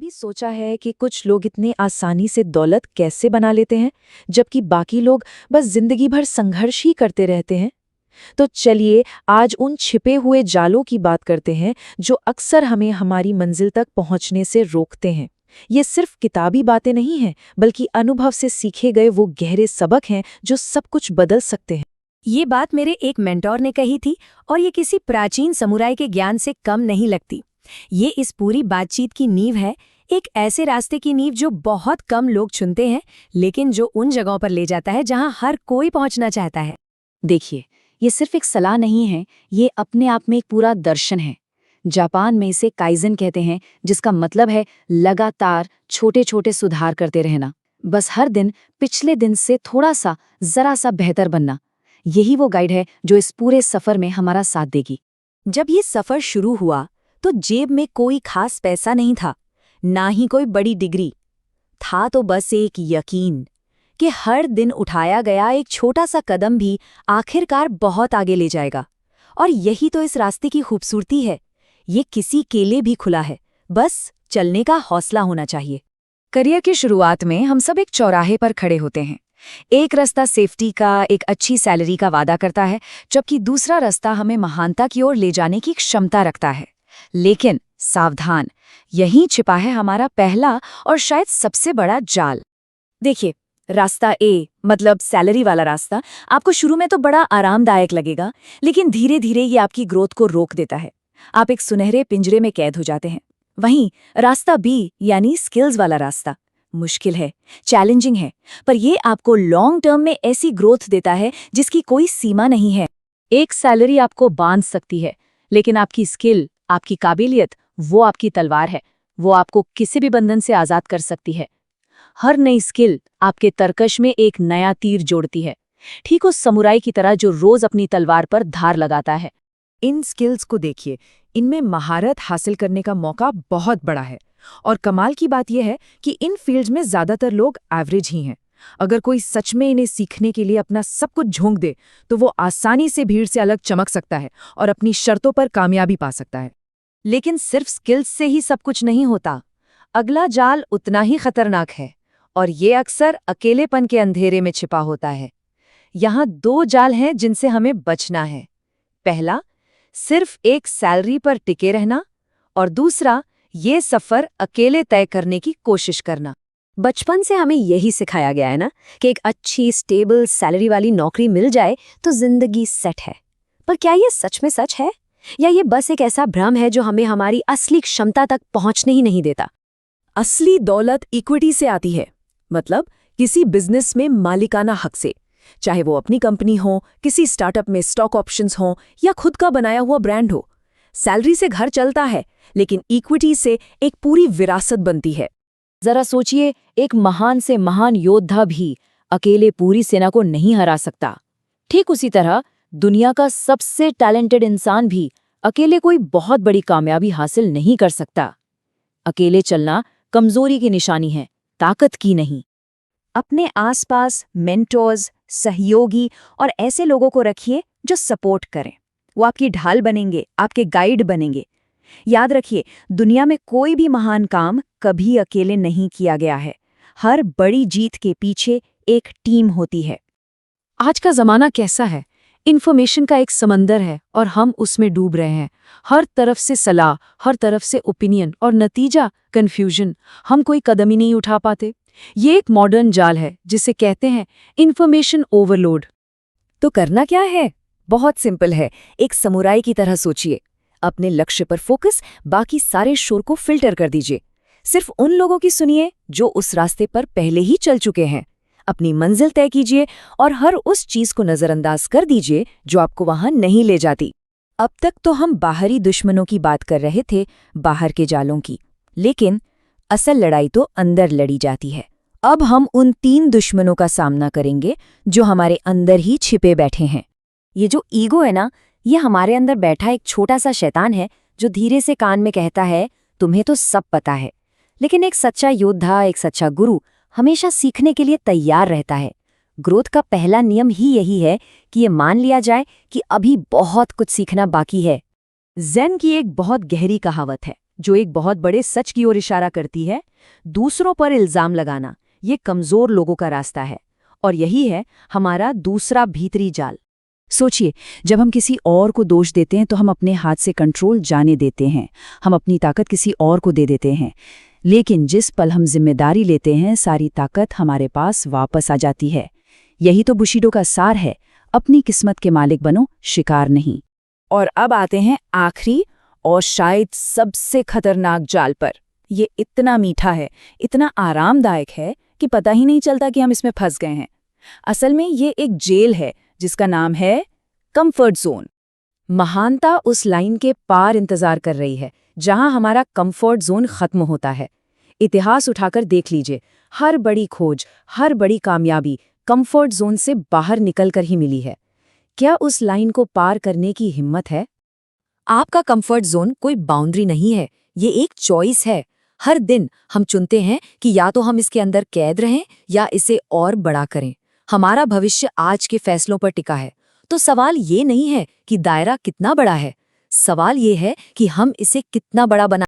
कभी सोचा है कि कुछ लोग इतने आसानी से दौलत कैसे बना लेते हैं, जबकि बाकी लोग बस जिंदगी भर संघर्ष ही करते रहते हैं? तो चलिए आज उन छिपे हुए जालों की बात करते हैं जो अक्सर हमें हमारी मंजिल तक पहुंचने से रोकते हैं। ये सिर्फ किताबी बातें नहीं हैं, बल्कि अनुभव से सीखे गए वो गहरे सबक हैं जो सब कुछ बदल सकते हैं। ये बात मेरे एक मेंटोर ने कही थी और ये किसी प्राचीन समुराय के ज्ञान से कम नहीं लगती। ये इस पूरी बातचीत की नींव है, एक ऐसे रास्ते की नींव जो बहुत कम लोग चुनते हैं, लेकिन जो उन जगहों पर ले जाता है जहां हर कोई पहुंचना चाहता है। देखिए, ये सिर्फ एक सलाह नहीं है, ये अपने आप में एक पूरा दर्शन है। जापान में इसे काइजन कहते हैं, जिसका मतलब है लगातार छोटे छोटे सुधार करते रहना, बस हर दिन पिछले दिन से थोड़ा सा जरा सा बेहतर बनना। यही वो गाइड है जो इस पूरे सफर में हमारा साथ देगी। जब ये सफर शुरू हुआ तो जेब में कोई खास पैसा नहीं था, ना ही कोई बड़ी डिग्री था, तो बस एक यकीन कि हर दिन उठाया गया एक छोटा सा कदम भी आखिरकार बहुत आगे ले जाएगा। और यही तो इस रास्ते की खूबसूरती है, ये किसी के लिए भी खुला है, बस चलने का हौसला होना चाहिए। करियर की शुरुआत में हम सब एक चौराहे पर खड़े होते हैं। एक रास्ता सेफ्टी का, एक अच्छी सैलरी का वादा करता है, जबकि दूसरा रास्ता हमें महानता की ओर ले जाने की क्षमता रखता है। लेकिन सावधान, यहीं छिपा है हमारा पहला और शायद सबसे बड़ा जाल। देखिए, रास्ता ए मतलब सैलरी वाला रास्ता आपको शुरू में तो बड़ा आरामदायक लगेगा, लेकिन धीरे धीरे ये आपकी ग्रोथ को रोक देता है। आप एक सुनहरे पिंजरे में कैद हो जाते हैं। वहीं रास्ता बी यानी स्किल्स वाला रास्ता मुश्किल है, चैलेंजिंग है, पर ये आपको लॉन्ग टर्म में ऐसी ग्रोथ देता है जिसकी कोई सीमा नहीं है। एक सैलरी आपको बांध सकती है, लेकिन आपकी स्किल, आपकी काबिलियत, वो आपकी तलवार है। वो आपको किसी भी बंधन से आजाद कर सकती है। हर नई स्किल आपके तरकश में एक नया तीर जोड़ती है, ठीक उस समुराई की तरह जो रोज अपनी तलवार पर धार लगाता है। इन स्किल्स को देखिए, इनमें महारत हासिल करने का मौका बहुत बड़ा है। और कमाल की बात यह है कि इन फील्ड्स में ज्यादातर लोग एवरेज ही हैं। अगर कोई सच में इन्हें सीखने के लिए अपना सब कुछ झोंक दे, तो वो आसानी से भीड़ से अलग चमक सकता है और अपनी शर्तों पर कामयाबी पा सकता है। लेकिन सिर्फ स्किल्स से ही सब कुछ नहीं होता। अगला जाल उतना ही खतरनाक है, और ये अक्सर अकेलेपन के अंधेरे में छिपा होता है। यहाँ दो जाल हैं जिनसे हमें बचना है। पहला, सिर्फ एक सैलरी पर टिके रहना, और दूसरा, ये सफर अकेले तय करने की कोशिश करना। बचपन से हमें यही सिखाया गया है ना कि एक अच्छी स्टेबल सैलरी वाली नौकरी मिल जाए तो जिंदगी सेट है। पर क्या ये सच में सच है, या ये बस एक ऐसा भ्रम है जो हमें हमारी असली क्षमता तक पहुंचने ही नहीं देता? असली दौलत इक्विटी से आती है, मतलब किसी बिजनेस में मालिकाना हक से। चाहे वो अपनी कंपनी हो, किसी स्टार्टअप में स्टॉक ऑप्शंस हो, या खुद का बनाया हुआ ब्रांड हो। सैलरी से घर चलता है, लेकिन इक्विटी से एक पूरी विरासत बनती है। जरा सोचिए, एक महान से महान योद्धा भी अकेले पूरी सेना को नहीं हरा सकता। ठीक उसी तरह दुनिया का सबसे टैलेंटेड इंसान भी अकेले कोई बहुत बड़ी कामयाबी हासिल नहीं कर सकता। अकेले चलना कमजोरी की निशानी है, ताकत की नहीं। अपने आसपास मेंटोर्स, सहयोगी और ऐसे लोगों को रखिए जो सपोर्ट करें। वो आपकी ढाल बनेंगे, आपके गाइड बनेंगे। याद रखिए, दुनिया में कोई भी महान काम कभी अकेले नहीं किया गया है। हर बड़ी जीत के पीछे एक टीम होती है। आज का जमाना कैसा है? इन्फॉर्मेशन का एक समंदर है और हम उसमें डूब रहे हैं। हर तरफ से सलाह, हर तरफ से ओपिनियन, और नतीजा कंफ्यूजन। हम कोई कदम ही नहीं उठा पाते। ये एक मॉडर्न जाल है जिसे कहते हैं इन्फॉर्मेशन ओवरलोड। तो करना क्या है? बहुत सिंपल है। एक समुराई की तरह सोचिए। अपने लक्ष्य पर फोकस, बाकी सारे शोर को फिल्टर कर दीजिए। सिर्फ उन लोगों की सुनिए जो उस रास्ते पर पहले ही चल चुके हैं। अपनी मंजिल तय कीजिए और हर उस चीज को नजरअंदाज कर दीजिए जो आपको वहां नहीं ले जाती। अब तक तो हम बाहरी दुश्मनों की बात कर रहे थे, बाहर के जालों की, लेकिन असल लड़ाई तो अंदर लड़ी जाती है। अब हम उन 3 दुश्मनों का सामना करेंगे जो हमारे अंदर ही छिपे बैठे हैं। ये जो ईगो है ना, ये हमारे अंदर बैठा एक छोटा सा शैतान है जो धीरे से कान में कहता है, तुम्हें तो सब पता है। लेकिन एक सच्चा योद्धा, एक सच्चा गुरु हमेशा सीखने के लिए तैयार रहता है। ग्रोथ का पहला नियम ही यही है कि ये मान लिया जाए कि अभी बहुत कुछ सीखना बाकी है। ज़ेन की एक बहुत गहरी कहावत है, जो एक बहुत बड़े सच की ओर इशारा करती है। दूसरों पर इल्जाम लगाना ये कमजोर लोगों का रास्ता है, और यही है हमारा दूसरा भीतरी जाल। सोचिए, जब हम किसी और को दोष देते हैं तो हम अपने हाथ से कंट्रोल जाने देते हैं, हम अपनी ताकत किसी और को दे देते हैं। लेकिन जिस पल हम जिम्मेदारी लेते हैं, सारी ताकत हमारे पास वापस आ जाती है। यही तो बुशीडो का सार है, अपनी किस्मत के मालिक बनो, शिकार नहीं। और अब आते हैं आखिरी और शायद सबसे खतरनाक जाल पर। ये इतना मीठा है, इतना आरामदायक है कि पता ही नहीं चलता कि हम इसमें फंस गए हैं। असल में ये एक जेल है जिसका नाम है कंफर्ट जोन। महानता उस लाइन के पार इंतजार कर रही है जहां हमारा कंफर्ट जोन खत्म होता है। इतिहास उठाकर देख लीजिए, हर बड़ी खोज, हर बड़ी कामयाबी कंफर्ट जोन से बाहर निकलकर ही मिली है। क्या उस लाइन को पार करने की हिम्मत है? आपका कंफर्ट जोन कोई बाउंड्री नहीं है, ये एक चॉइस है। हर दिन हम चुनते हैं कि या तो हम इसके अंदर कैद रहें या इसे और बड़ा करें। हमारा भविष्य आज के फैसलों पर टिका है। तो सवाल ये नहीं है कि दायरा कितना बड़ा है, सवाल ये है कि हम इसे कितना बड़ा बना